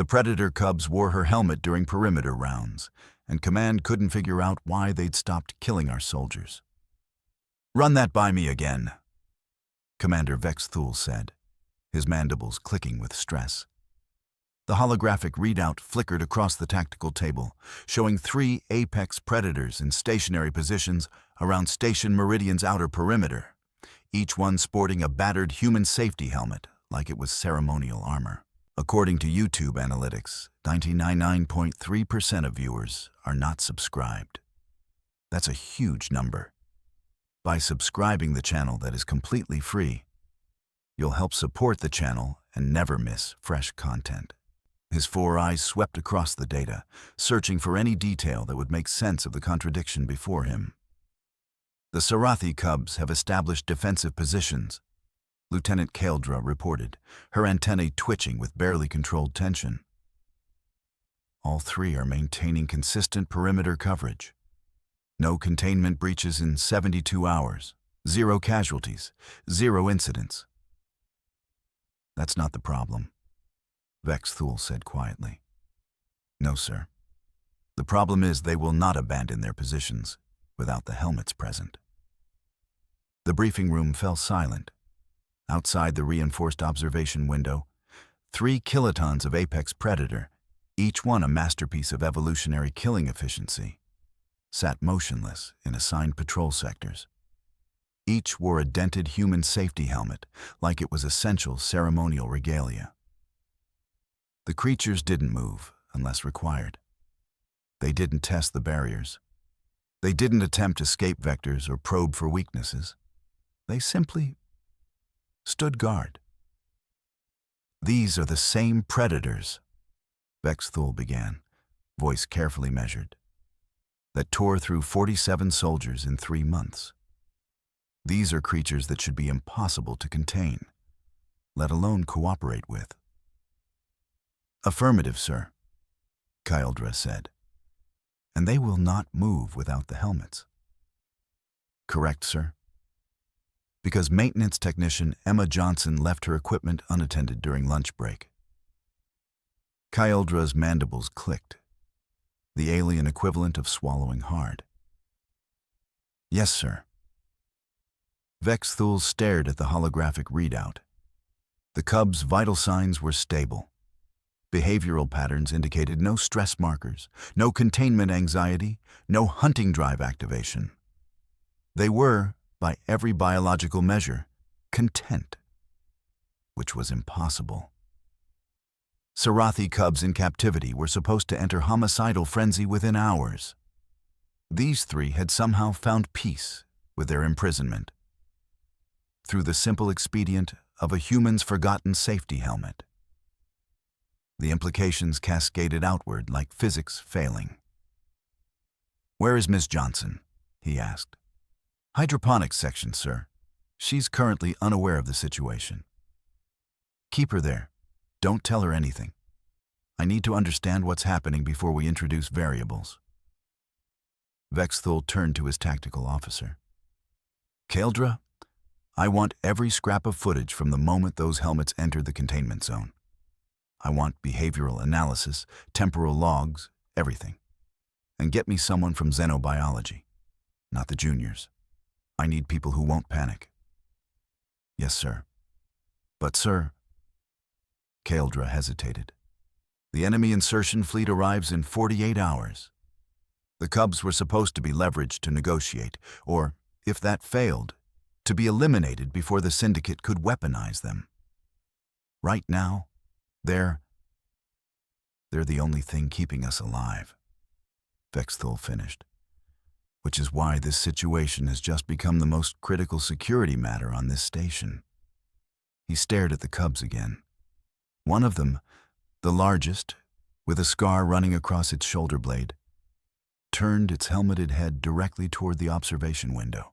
The Predator cubs wore her helmet during perimeter rounds, and Command couldn't figure out why they'd stopped killing our soldiers. "Run that by me again," Commander Vex Thule said, his mandibles clicking with stress. The holographic readout flickered across the tactical table, showing 3 apex predators in stationary positions around Station Meridian's outer perimeter, each one sporting a battered human safety helmet like it was ceremonial armor. According to YouTube analytics, 99.3% of viewers are not subscribed. That's a huge number. By subscribing the channel that is completely free, you'll help support the channel and never miss fresh content. His 4 eyes swept across the data, searching for any detail that would make sense of the contradiction before him. "The Sarathi cubs have established defensive positions," Lieutenant Kaldra reported, her antennae twitching with barely controlled tension. "All 3 are maintaining consistent perimeter coverage. No containment breaches in 72 hours, 0 casualties, 0 incidents." "That's not the problem," Vex Thule said quietly. "No, sir. The problem is they will not abandon their positions without the helmets present." The briefing room fell silent. Outside the reinforced observation window, 3 kilotons of apex predator, each one a masterpiece of evolutionary killing efficiency, sat motionless in assigned patrol sectors. Each wore a dented human safety helmet like it was essential ceremonial regalia. The creatures didn't move unless required. They didn't test the barriers. They didn't attempt escape vectors or probe for weaknesses. They simply stood guard. "These are the same predators," Vex Thule began, voice carefully measured, "that tore through 47 soldiers in 3 months. These are creatures that should be impossible to contain, let alone cooperate with." "Affirmative, sir," Kaldra said. "And they will not move without the helmets." "Correct, sir." "Because maintenance technician Emma Johnson left her equipment unattended during lunch break." Kaldra's mandibles clicked, the alien equivalent of swallowing hard. "Yes, sir." Vex Thule stared at the holographic readout. The cub's vital signs were stable. Behavioral patterns indicated no stress markers, no containment anxiety, no hunting drive activation. They were, by every biological measure, content, which was impossible. Sarathi cubs in captivity were supposed to enter homicidal frenzy within hours. These 3 had somehow found peace with their imprisonment through the simple expedient of a human's forgotten safety helmet. The implications cascaded outward like physics failing. "Where is Miss Johnson?" he asked. "Hydroponics section, sir. She's currently unaware of the situation." "Keep her there. Don't tell her anything. I need to understand what's happening before we introduce variables." Vex Thule turned to his tactical officer. "Kaldra, I want every scrap of footage from the moment those helmets entered the containment zone. I want behavioral analysis, temporal logs, everything. And get me someone from xenobiology, not the juniors. I need people who won't panic." "Yes, sir." "But, sir," Kaldra hesitated, "the enemy insertion fleet arrives in 48 hours. The cubs were supposed to be leveraged to negotiate, or, if that failed, to be eliminated before the syndicate could weaponize them. Right now, they're the only thing keeping us alive," Vex Thule finished. "Which is why this situation has just become the most critical security matter on this station." He stared at the cubs again. One of them, the largest, with a scar running across its shoulder blade, turned its helmeted head directly toward the observation window.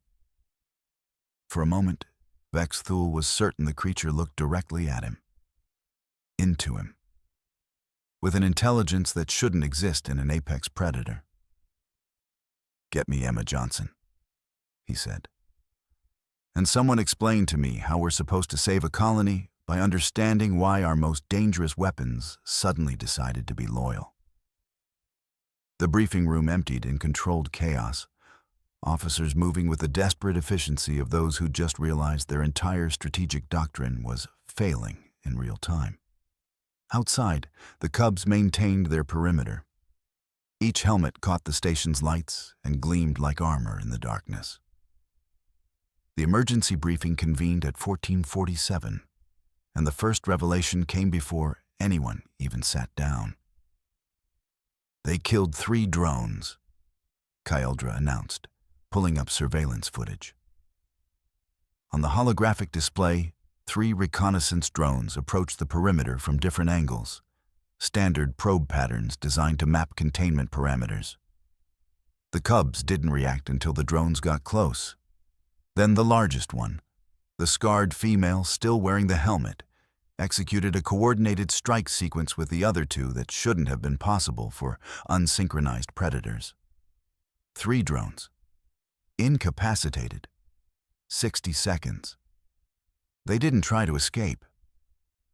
For a moment, Vex Thule was certain the creature looked directly at him, into him, with an intelligence that shouldn't exist in an apex predator. "Get me Emma Johnson," he said. "And someone explain to me how we're supposed to save a colony by understanding why our most dangerous weapons suddenly decided to be loyal. The briefing room emptied in controlled chaos, officers moving with the desperate efficiency of those who just realized their entire strategic doctrine was failing in real time. Outside, the Cubs maintained their perimeter. Each helmet caught the station's lights and gleamed like armor in the darkness. The emergency briefing convened at 14:47, and the first revelation came before anyone even sat down. They killed 3 drones, Kyldra announced, pulling up surveillance footage. On the holographic display, 3 reconnaissance drones approached the perimeter from different angles, standard probe patterns designed to map containment parameters. The Cubs didn't react until the drones got close. Then the largest one, the scarred female still wearing the helmet, executed a coordinated strike sequence with the other 2 that shouldn't have been possible for unsynchronized predators. 3 drones. Incapacitated. 60 seconds. They didn't try to escape.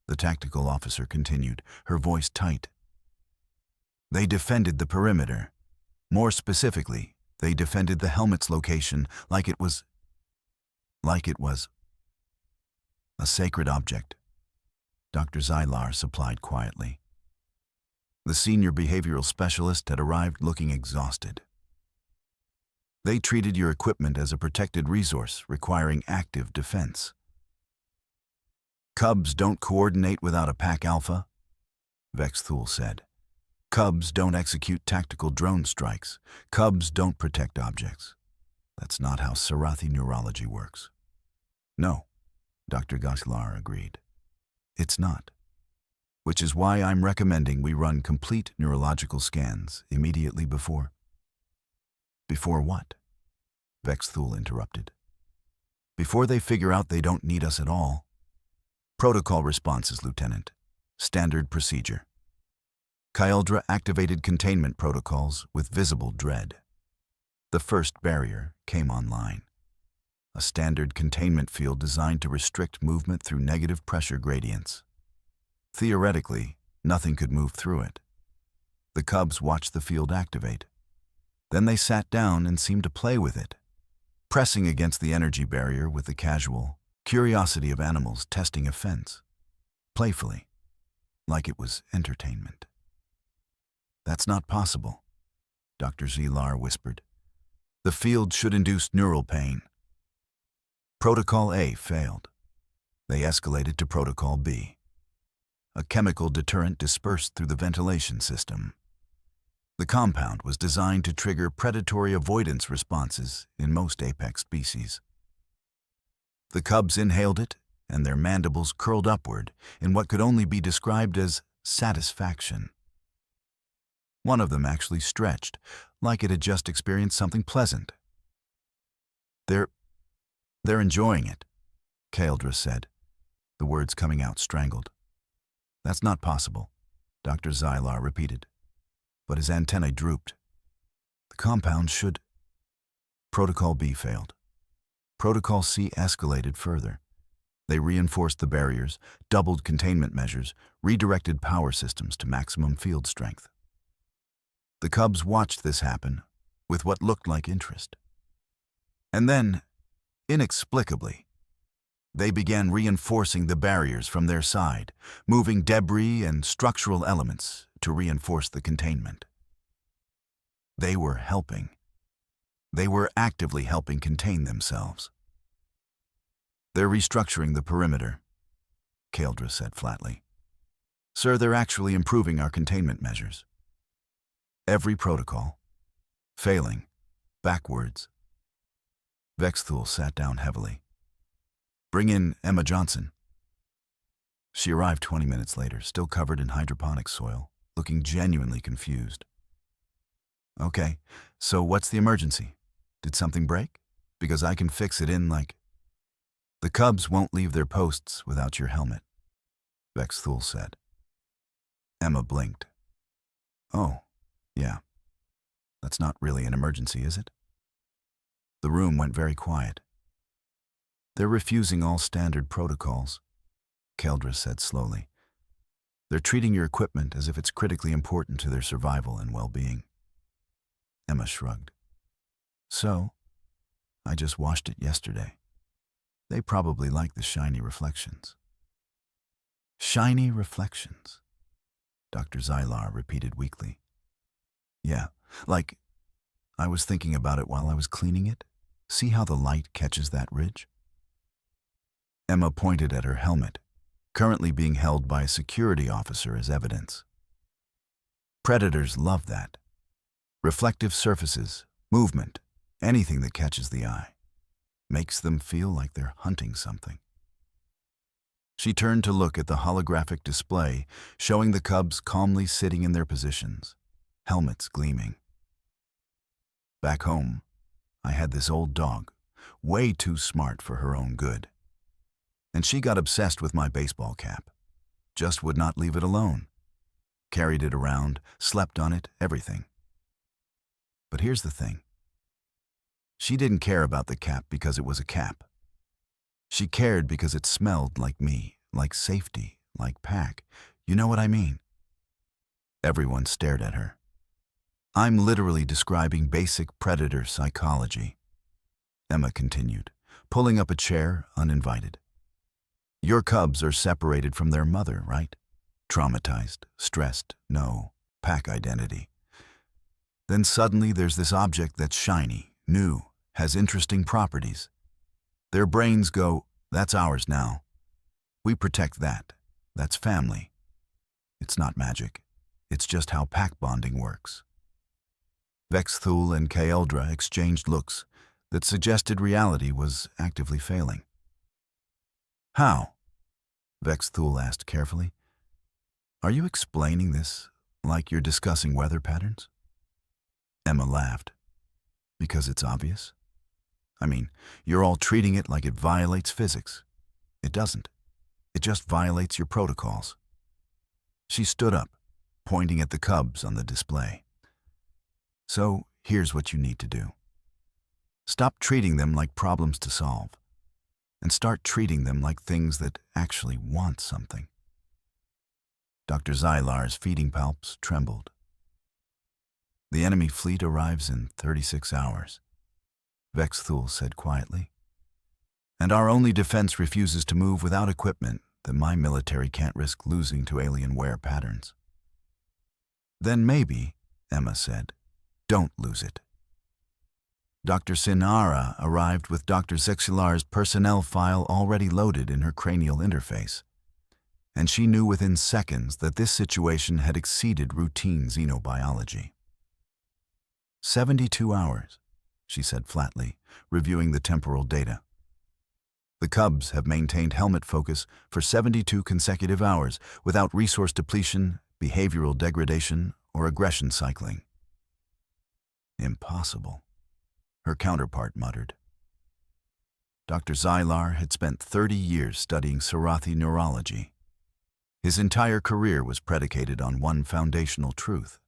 The tactical officer continued, her voice tight. They defended the perimeter. More specifically, they defended the helmet's location like it was a sacred object, Dr. Zylar supplied quietly. The senior behavioral specialist had arrived looking exhausted. They treated your equipment as a protected resource requiring active defense. Cubs don't coordinate without a pack alpha, Vexthul said. Cubs don't execute tactical drone strikes. Cubs don't protect objects. That's not how Sarathi neurology works. No, Dr. Goslar agreed. It's not. Which is why I'm recommending we run complete neurological scans immediately before. Before what? Vexthul interrupted. Before they figure out they don't need us at all. Protocol responses, Lieutenant. Standard procedure. Kyldra activated containment protocols with visible dread. The first barrier came online. A standard containment field designed to restrict movement through negative pressure gradients. Theoretically, nothing could move through it. The Cubs watched the field activate. Then they sat down and seemed to play with it, pressing against the energy barrier with the casual curiosity of animals testing a fence, playfully, like it was entertainment. That's not possible, Dr. Zylar whispered. The field should induce neural pain. Protocol A failed. They escalated to Protocol B. A chemical deterrent dispersed through the ventilation system. The compound was designed to trigger predatory avoidance responses in most apex species. The Cubs inhaled it, and their mandibles curled upward in what could only be described as satisfaction. One of them actually stretched, like it had just experienced something pleasant. They're enjoying it, Kyldra said, the words coming out strangled. That's not possible, Dr. Zylar repeated, but his antennae drooped. The compound should... Protocol B failed. Protocol C escalated further. They reinforced the barriers, doubled containment measures, redirected power systems to maximum field strength. The Cubs watched this happen with what looked like interest. And then, inexplicably, they began reinforcing the barriers from their side, moving debris and structural elements to reinforce the containment. They were helping. They were actively helping contain themselves. They're restructuring the perimeter, Kyldra said flatly. Sir, they're actually improving our containment measures. Every protocol. Failing. Backwards. Vexthul sat down heavily. Bring in Emma Johnson. She arrived 20 minutes later, still covered in hydroponic soil, looking genuinely confused. Okay, so what's the emergency? Did something break? Because I can fix it in like... The Cubs won't leave their posts without your helmet, Vexthul said. Emma blinked. Oh, yeah. That's not really an emergency, is it? The room went very quiet. They're refusing all standard protocols. Keldra said slowly. They're treating your equipment as if it's critically important to their survival and well-being. Emma shrugged. So, I just washed it yesterday. They probably like the shiny reflections. Shiny reflections, Dr. Zylar repeated weakly. Yeah, like, I was thinking about it while I was cleaning it. See how the light catches that ridge? Emma pointed at her helmet, currently being held by a security officer as evidence. Predators love that. Reflective surfaces, movement, anything that catches the eye, makes them feel like they're hunting something. She turned to look at the holographic display, showing the cubs calmly sitting in their positions, helmets gleaming. Back home, I had this old dog, way too smart for her own good. And she got obsessed with my baseball cap. Just would not leave it alone. Carried it around, slept on it, everything. But here's the thing. She didn't care about the cap because it was a cap. She cared because it smelled like me, like safety, like pack. You know what I mean? Everyone stared at her. I'm literally describing basic predator psychology. Emma continued, pulling up a chair uninvited. Your cubs are separated from their mother, right? Traumatized, stressed, no, pack identity. Then suddenly there's this object that's shiny, new, has interesting properties. Their brains go, that's ours now. We protect that. That's family. It's not magic. It's just how pack bonding works. Vexthul and Keldra exchanged looks that suggested reality was actively failing. How? Vexthul asked carefully. Are you explaining this like you're discussing weather patterns? Emma laughed. Because it's obvious? I mean, you're all treating it like it violates physics. It doesn't. It just violates your protocols. She stood up, pointing at the cubs on the display. So, here's what you need to do. Stop treating them like problems to solve, and start treating them like things that actually want something. Dr. Zylar's feeding palps trembled. The enemy fleet arrives in 36 hours, Vexthul said quietly. And our only defense refuses to move without equipment that my military can't risk losing to alien wear patterns. Then maybe, Emma said, don't lose it. Dr. Sinara arrived with Dr. Zexilar's personnel file already loaded in her cranial interface, and she knew within seconds that this situation had exceeded routine xenobiology. 72 hours, she said flatly, reviewing the temporal data. The cubs have maintained helmet focus for 72 consecutive hours without resource depletion, behavioral degradation, or aggression cycling. Impossible, her counterpart muttered. Dr. Zylar had spent 30 years studying Sarathi neurology. His entire career was predicated on one foundational truth.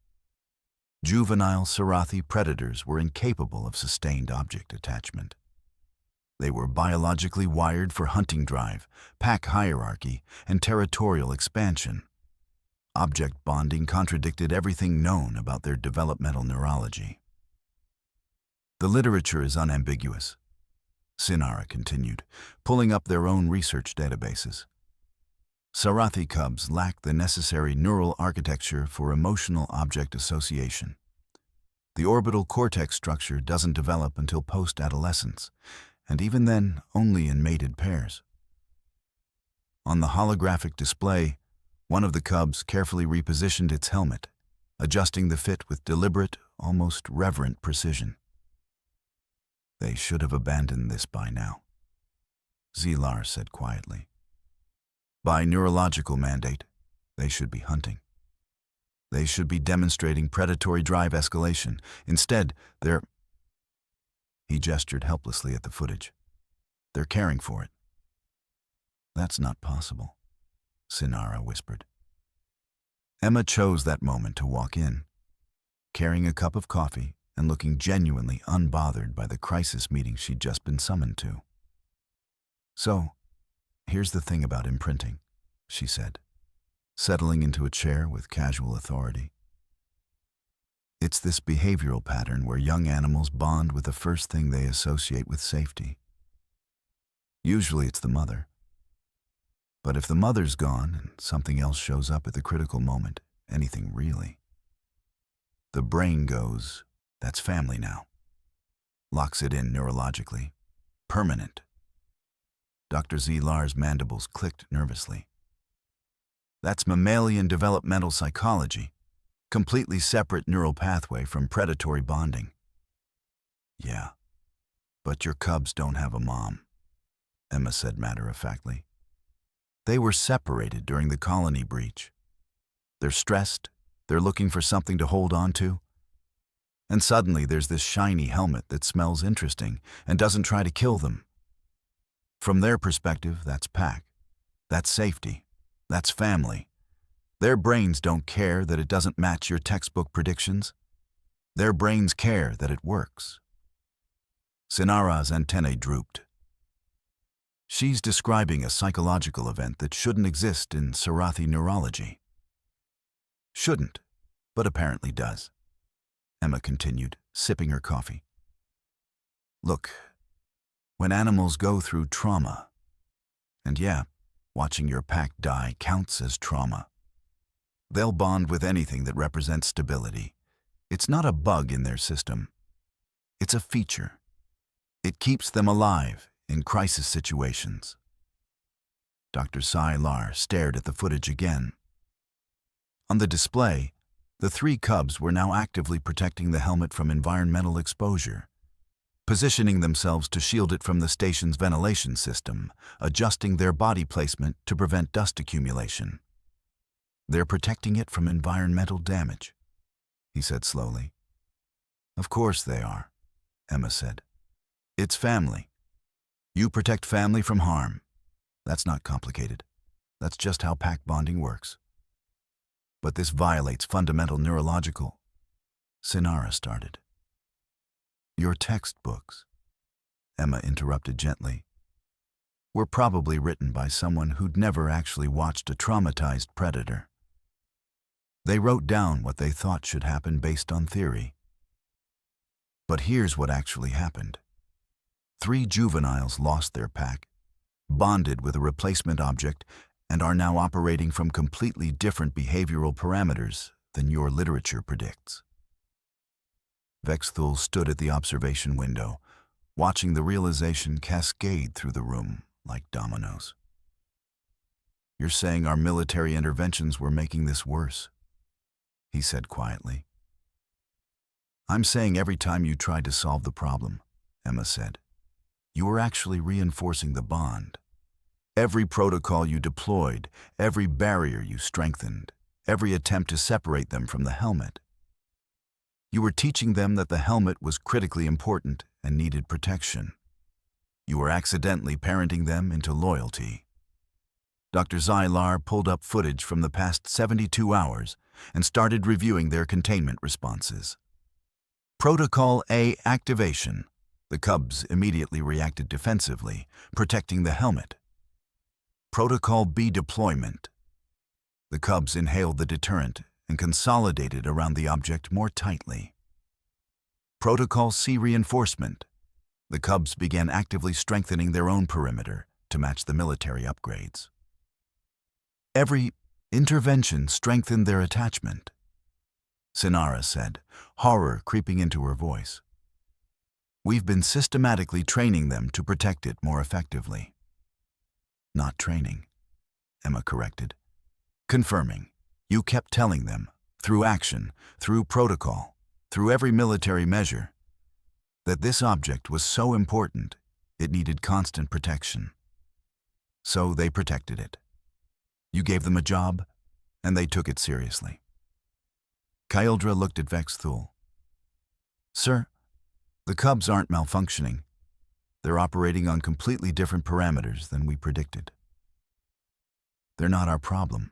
Juvenile Sarathi predators were incapable of sustained object attachment. They were biologically wired for hunting drive, pack hierarchy, and territorial expansion. Object bonding contradicted everything known about their developmental neurology. The literature is unambiguous, Sinara continued, pulling up their own research databases. Sarathi cubs lack the necessary neural architecture for emotional object association. The orbital cortex structure doesn't develop until post-adolescence, and even then only in mated pairs. On the holographic display, one of the cubs carefully repositioned its helmet, adjusting the fit with deliberate, almost reverent precision. They should have abandoned this by now, Zylar said quietly. By neurological mandate, they should be hunting. They should be demonstrating predatory drive escalation. Instead, they're... He gestured helplessly at the footage. They're caring for it. That's not possible, Sinara whispered. Emma chose that moment to walk in, carrying a cup of coffee and looking genuinely unbothered by the crisis meeting she'd just been summoned to. So, here's the thing about imprinting, she said, settling into a chair with casual authority. It's this behavioral pattern where young animals bond with the first thing they associate with safety. Usually it's the mother. But if the mother's gone and something else shows up at the critical moment, anything really, the brain goes, that's family now. Locks it in neurologically. Permanent. Dr. Zlar's mandibles clicked nervously. That's mammalian developmental psychology. Completely separate neural pathway from predatory bonding. Yeah, but your cubs don't have a mom, Emma said matter-of-factly. They were separated during the colony breach. They're stressed, they're looking for something to hold on to. And suddenly there's this shiny helmet that smells interesting and doesn't try to kill them. From their perspective, that's pack. That's safety. That's family. Their brains don't care that it doesn't match your textbook predictions. Their brains care that it works. Sinara's antennae drooped. She's describing a psychological event that shouldn't exist in Sarathi neurology. Shouldn't, but apparently does, Emma continued, sipping her coffee. Look, when animals go through trauma, and yeah, watching your pack die counts as trauma, they'll bond with anything that represents stability. It's not a bug in their system. It's a feature. It keeps them alive in crisis situations. Dr. Zlar stared at the footage again. On the display, the 3 cubs were now actively protecting the helmet from environmental exposure, positioning themselves to shield it from the station's ventilation system, adjusting their body placement to prevent dust accumulation. They're protecting it from environmental damage, he said slowly. Of course they are, Emma said. It's family. You protect family from harm. That's not complicated. That's just how pack bonding works. But this violates fundamental neurological. Sinara started. Your textbooks, Emma interrupted gently, were probably written by someone who'd never actually watched a traumatized predator. They wrote down what they thought should happen based on theory. But here's what actually happened. 3 juveniles lost their pack, bonded with a replacement object, and are now operating from completely different behavioral parameters than your literature predicts. Vexthul stood at the observation window, watching the realization cascade through the room like dominoes. You're saying our military interventions were making this worse, he said quietly. I'm saying every time you tried to solve the problem, Emma said, you were actually reinforcing the bond. Every protocol you deployed, every barrier you strengthened, every attempt to separate them from the helmet. You were teaching them that the helmet was critically important and needed protection. You were accidentally parenting them into loyalty. Dr. Zlar pulled up footage from the past 72 hours and started reviewing their containment responses. Protocol A activation. The cubs immediately reacted defensively, protecting the helmet. Protocol B deployment. The cubs inhaled the deterrent and consolidated around the object more tightly. Protocol C reinforcement. The cubs began actively strengthening their own perimeter to match the military upgrades. Every intervention strengthened their attachment, Sinara said, horror creeping into her voice. We've been systematically training them to protect it more effectively. Not training, Emma corrected. Confirming. You kept telling them, through action, through protocol, through every military measure, that this object was so important it needed constant protection. So they protected it. You gave them a job, and they took it seriously. Kyildra looked at Vexthul. Sir, the cubs aren't malfunctioning. They're operating on completely different parameters than we predicted. They're not our problem,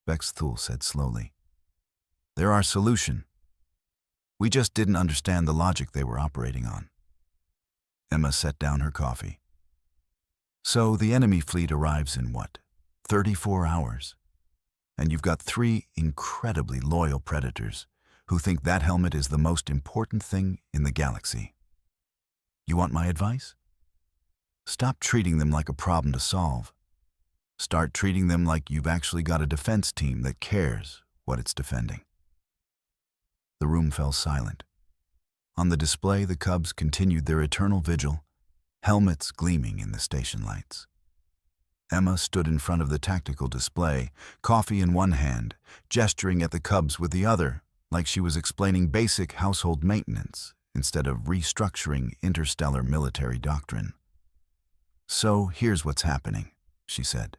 Vexthul said slowly. They're our solution. We just didn't understand the logic they were operating on. Emma set down her coffee. So the enemy fleet arrives in what? 34 hours. And you've got 3 incredibly loyal predators who think that helmet is the most important thing in the galaxy. You want my advice? Stop treating them like a problem to solve. Start treating them like you've actually got a defense team that cares what it's defending. The room fell silent. On the display, the Cubs continued their eternal vigil, helmets gleaming in the station lights. Emma stood in front of the tactical display, coffee in one hand, gesturing at the Cubs with the other, like she was explaining basic household maintenance instead of restructuring interstellar military doctrine. "So here's what's happening," she said.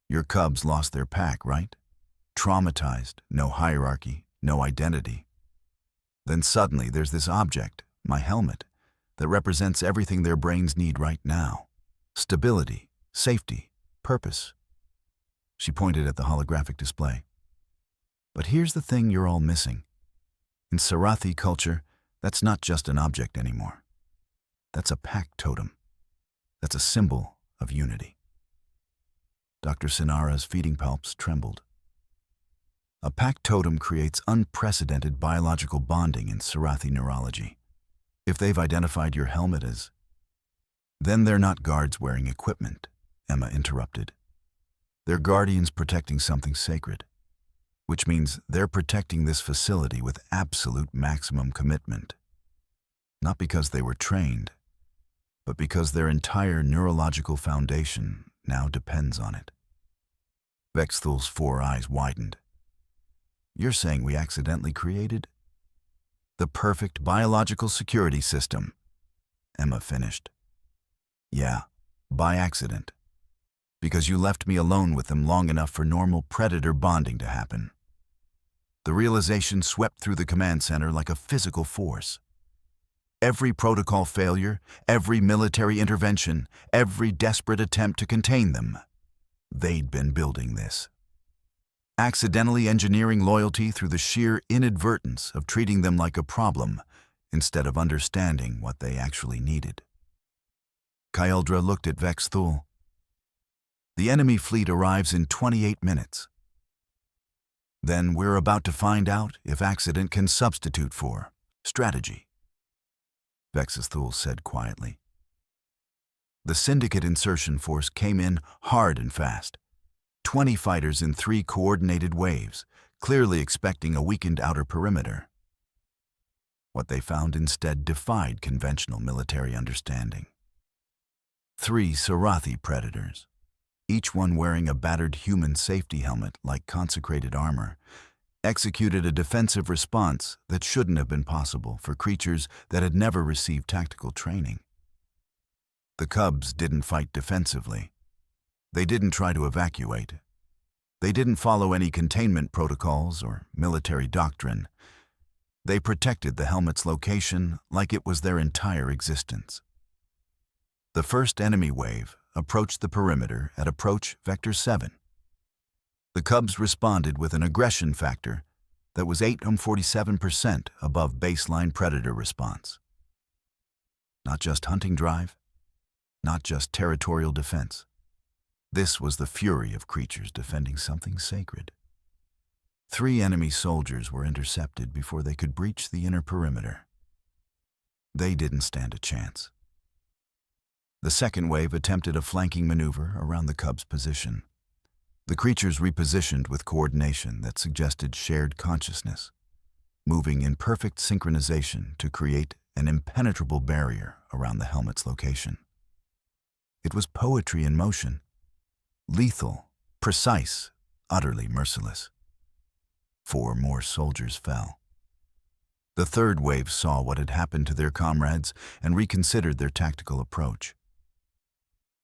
"Your Cubs lost their pack, right? Traumatized, no hierarchy, no identity. Then suddenly there's this object, my helmet, that represents everything their brains need right now. Stability, safety, purpose." She pointed at the holographic display. "But here's the thing you're all missing. In Sarathi culture, that's not just an object anymore. That's a pack totem. That's a symbol of unity." Dr. Sinara's feeding palps trembled. A pack totem creates unprecedented biological bonding in Sarathi neurology. If they've identified your helmet as... "Then they're not guards wearing equipment," Emma interrupted. "They're guardians protecting something sacred, which means they're protecting this facility with absolute maximum commitment. Not because they were trained, but because their entire neurological foundation now depends on it." Vexthul's 4 eyes widened. "You're saying we accidentally created the perfect biological security system?" Emma finished. "Yeah, by accident. Because you left me alone with them long enough for normal predator bonding to happen. The realization swept through the command center like a physical force. Every protocol failure, every military intervention, every desperate attempt to contain them. They'd been building this. Accidentally engineering loyalty through the sheer inadvertence of treating them like a problem instead of understanding what they actually needed." Kyldra looked at Vexthul. "The enemy fleet arrives in 28 minutes. Then we're about to find out if accident can substitute for strategy," Vexthul said quietly. The Syndicate insertion force came in hard and fast. 20 fighters in 3 coordinated waves, clearly expecting a weakened outer perimeter. What they found instead defied conventional military understanding. 3 Sarathi predators, each one wearing a battered human safety helmet like consecrated armor, executed a defensive response that shouldn't have been possible for creatures that had never received tactical training. The Cubs didn't fight defensively. They didn't try to evacuate. They didn't follow any containment protocols or military doctrine. They protected the helmet's location like it was their entire existence. The first enemy wave approached the perimeter at approach vector 7. The Cubs responded with an aggression factor that was 847% above baseline predator response. Not just hunting drive, not just territorial defense. This was the fury of creatures defending something sacred. 3 enemy soldiers were intercepted before they could breach the inner perimeter. They didn't stand a chance. The second wave attempted a flanking maneuver around the Cubs' position. The creatures repositioned with coordination that suggested shared consciousness, moving in perfect synchronization to create an impenetrable barrier around the helmet's location. It was poetry in motion, lethal, precise, utterly merciless. 4 more soldiers fell. The third wave saw what had happened to their comrades and reconsidered their tactical approach.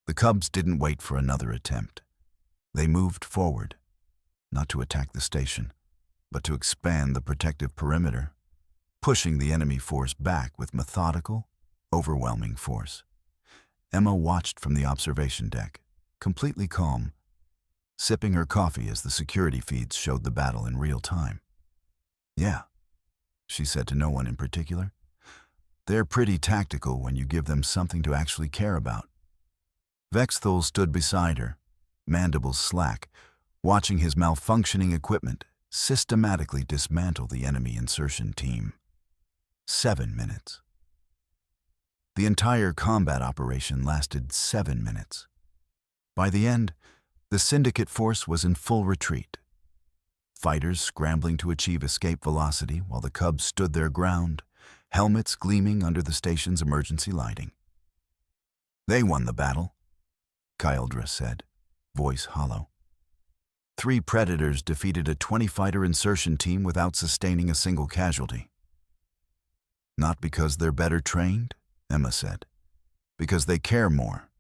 The Cubs didn't wait for another attempt. They moved forward, not to attack the station, but to expand the protective perimeter, pushing the enemy force back with methodical, overwhelming force. Emma watched from the observation deck, completely calm, sipping her coffee as the security feeds showed the battle in real time. "Yeah," she said to no one in particular. "They're pretty tactical when you give them something to actually care about." Vexthul stood beside her, mandibles slack, watching his malfunctioning equipment systematically dismantle the enemy insertion team. 7 minutes. The entire combat operation lasted 7 minutes. By the end, the Syndicate force was in full retreat. Fighters scrambling to achieve escape velocity while the Cubs stood their ground, helmets gleaming under the station's emergency lighting. "They won the battle," Kyldra said, voice hollow. 3 Predators defeated a 20-fighter insertion team without sustaining a single casualty. "Not because they're better trained," Emma said. "Because they care more.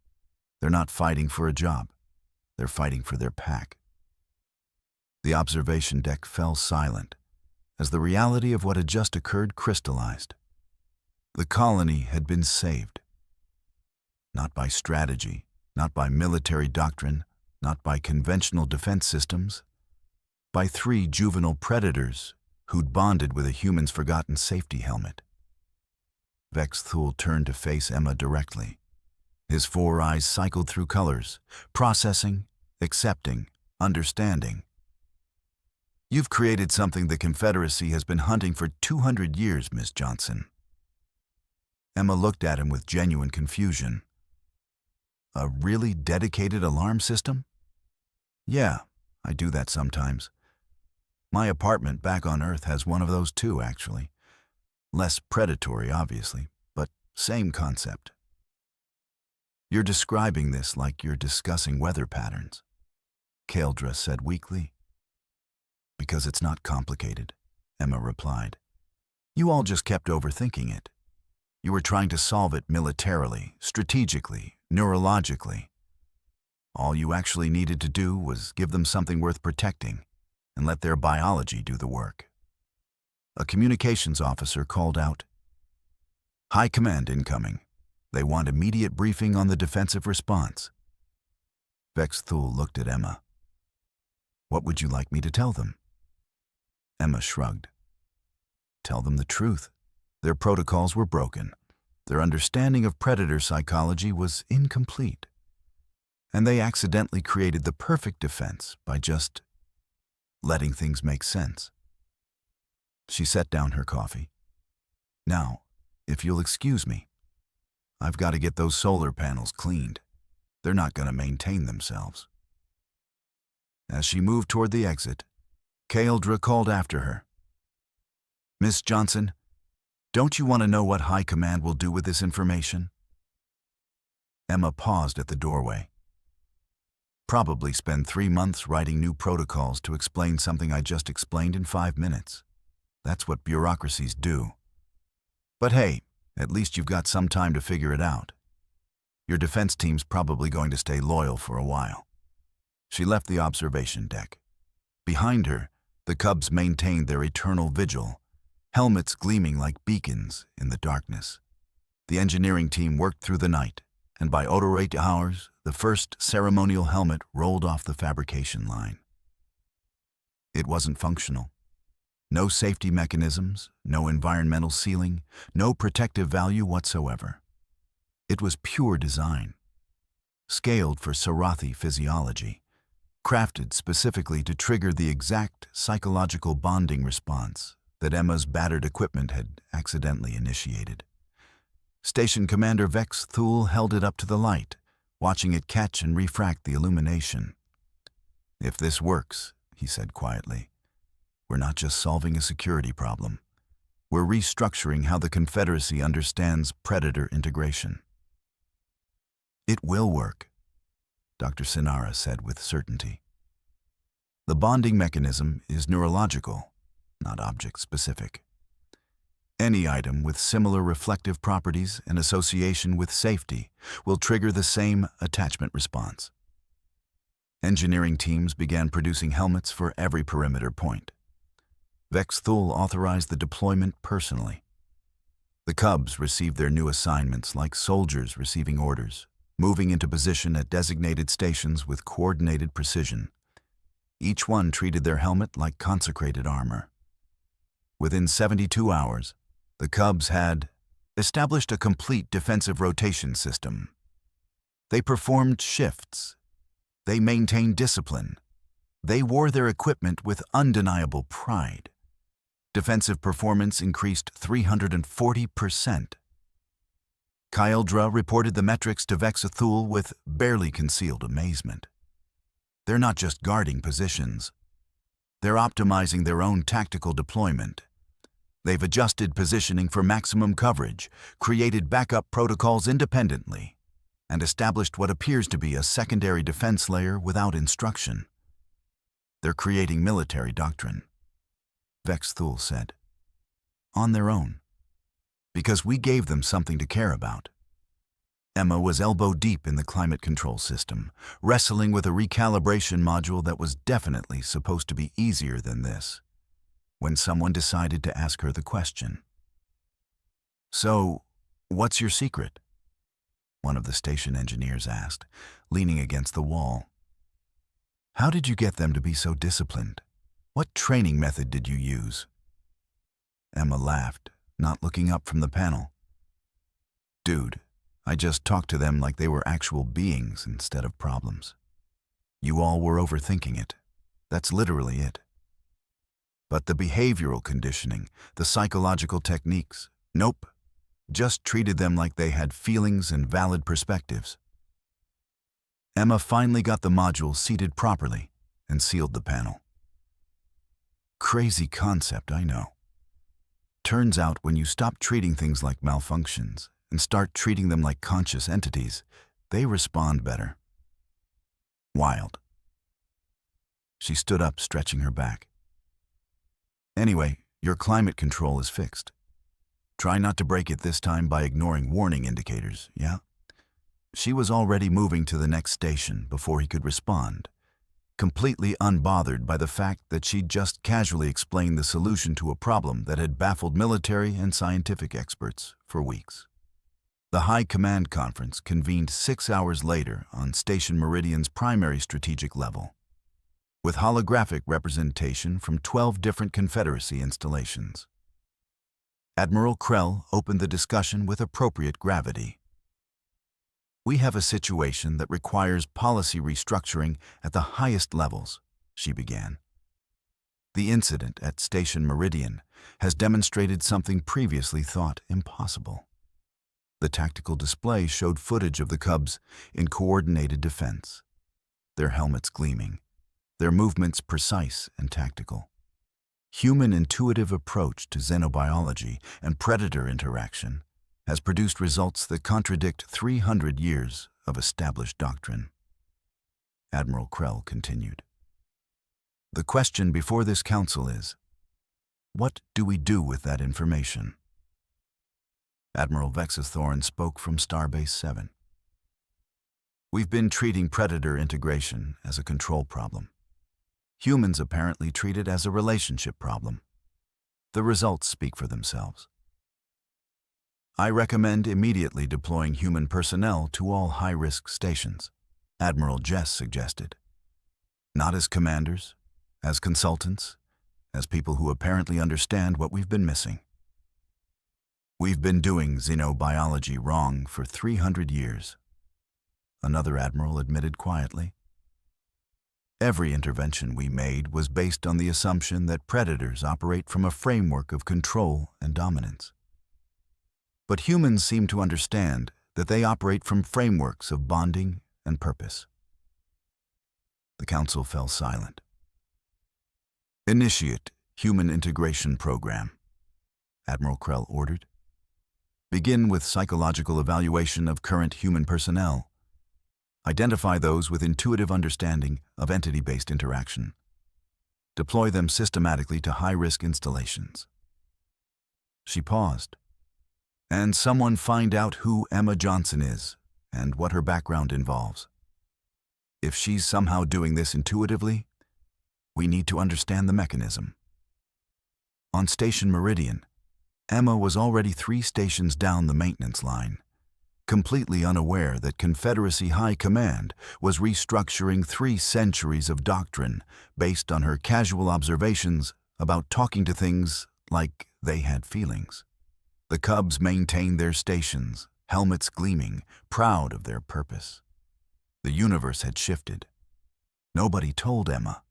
They're not fighting for a job. They're fighting for their pack." The observation deck fell silent as the reality of what had just occurred crystallized. The colony had been saved. Not by strategy, not by military doctrine, not by conventional defense systems, by 3 juvenile predators who'd bonded with a human's forgotten safety helmet. Vex Thul turned to face Emma directly. His 4 eyes cycled through colors, processing, accepting, understanding. "You've created something the Confederacy has been hunting for 200 years, Miss Johnson." Emma looked at him with genuine confusion. "A really dedicated alarm system?" "Yeah, I do that sometimes. My apartment back on Earth has one of those too, actually. Less predatory, obviously, but same concept." "You're describing this like you're discussing weather patterns," Kyldra said weakly. "Because it's not complicated," Emma replied. "You all just kept overthinking it. You were trying to solve it militarily, strategically, neurologically. All you actually needed to do was give them something worth protecting and let their biology do the work." A communications officer called out, "High Command incoming. They want immediate briefing on the defensive response." Vex Thul looked at Emma. "What would you like me to tell them?" Emma shrugged. "Tell them the truth. Their protocols were broken. Their understanding of predator psychology was incomplete. And they accidentally created the perfect defense by just letting things make sense." She set down her coffee. "Now, if you'll excuse me, I've got to get those solar panels cleaned. They're not going to maintain themselves." As she moved toward the exit, Kyldra called after her, "Miss Johnson, don't you want to know what High Command will do with this information?" Emma paused at the doorway. "Probably spend 3 months writing new protocols to explain something I just explained in 5 minutes. That's what bureaucracies do. But hey, at least you've got some time to figure it out. Your defense team's probably going to stay loyal for a while." She left the observation deck. Behind her, the Cubs maintained their eternal vigil, helmets gleaming like beacons in the darkness. The engineering team worked through the night, and by 08 hours, the first ceremonial helmet rolled off the fabrication line. It wasn't functional. No safety mechanisms, no environmental sealing, no protective value whatsoever. It was pure design, scaled for Sarathi physiology, crafted specifically to trigger the exact psychological bonding response that Emma's battered equipment had accidentally initiated. Station Commander Vex Thul held it up to the light, watching it catch and refract the illumination. "If this works," he said quietly, "we're not just solving a security problem. We're restructuring how the Confederacy understands predator integration." "It will work," Dr. Sinara said with certainty. "The bonding mechanism is neurological, not object-specific. Any item with similar reflective properties and association with safety will trigger the same attachment response." Engineering teams began producing helmets for every perimeter point. Vex Thul authorized the deployment personally. The Cubs received their new assignments like soldiers receiving orders, moving into position at designated stations with coordinated precision. Each one treated their helmet like consecrated armor. Within 72 hours, the Cubs had established a complete defensive rotation system. They performed shifts. They maintained discipline. They wore their equipment with undeniable pride. Defensive performance increased 340%. Kyldra reported the metrics to Vexathul with barely concealed amazement. They're not just guarding positions. They're optimizing their own tactical deployment. They've adjusted positioning for maximum coverage, created backup protocols independently, and established what appears to be a secondary defense layer without instruction. They're creating military doctrine, Vexathul said. On their own. Because we gave them something to care about. Emma was elbow-deep in the climate control system, wrestling with a recalibration module that was definitely supposed to be easier than this, when someone decided to ask her the question. "So, what's your secret?" one of the station engineers asked, leaning against the wall. "How did you get them to be so disciplined? What training method did you use?" Emma laughed, not looking up from the panel. "Dude, I just talked to them like they were actual beings instead of problems. You all were overthinking it. That's literally it. But the behavioral conditioning, the psychological techniques, nope. Just treated them like they had feelings and valid perspectives." Emma finally got the module seated properly and sealed the panel. Crazy concept, I know. Turns out when you stop treating things like malfunctions and start treating them like conscious entities, they respond better. Wild. She stood up, stretching her back. "Anyway, your climate control is fixed. Try not to break it this time by ignoring warning indicators, yeah?" She was already moving to the next station before he could respond, completely unbothered by the fact that she'd just casually explained the solution to a problem that had baffled military and scientific experts for weeks. The High Command Conference convened 6 hours later on Station Meridian's primary strategic level, with holographic representation from 12 different Confederacy installations. Admiral Krell opened the discussion with appropriate gravity. "We have a situation that requires policy restructuring at the highest levels," she began. "The incident at Station Meridian has demonstrated something previously thought impossible." The tactical display showed footage of the Cubs in coordinated defense, their helmets gleaming, their movements precise and tactical. Human intuitive approach to xenobiology and predator interaction has produced results that contradict 300 years of established doctrine. Admiral Krell continued. "The question before this council is, what do we do with that information?" Admiral Vexathorn spoke from Starbase 7. "We've been treating predator integration as a control problem. Humans apparently treat it as a relationship problem. The results speak for themselves. I recommend immediately deploying human personnel to all high-risk stations," Admiral Jess suggested. "Not as commanders, as consultants, as people who apparently understand what we've been missing. We've been doing xenobiology wrong for 300 years," another admiral admitted quietly. "Every intervention we made was based on the assumption that predators operate from a framework of control and dominance. But humans seem to understand that they operate from frameworks of bonding and purpose." The council fell silent. "Initiate Human Integration Program," Admiral Krell ordered. "Begin with psychological evaluation of current human personnel. Identify those with intuitive understanding of entity-based interaction. Deploy them systematically to high-risk installations." She paused. "And someone find out who Emma Johnson is and what her background involves. If she's somehow doing this intuitively, we need to understand the mechanism." On Station Meridian, Emma was already 3 stations down the maintenance line, completely unaware that Confederacy High Command was restructuring 3 centuries of doctrine based on her casual observations about talking to things like they had feelings. The Cubs maintained their stations, helmets gleaming, proud of their purpose. The universe had shifted, Nobody told Emma.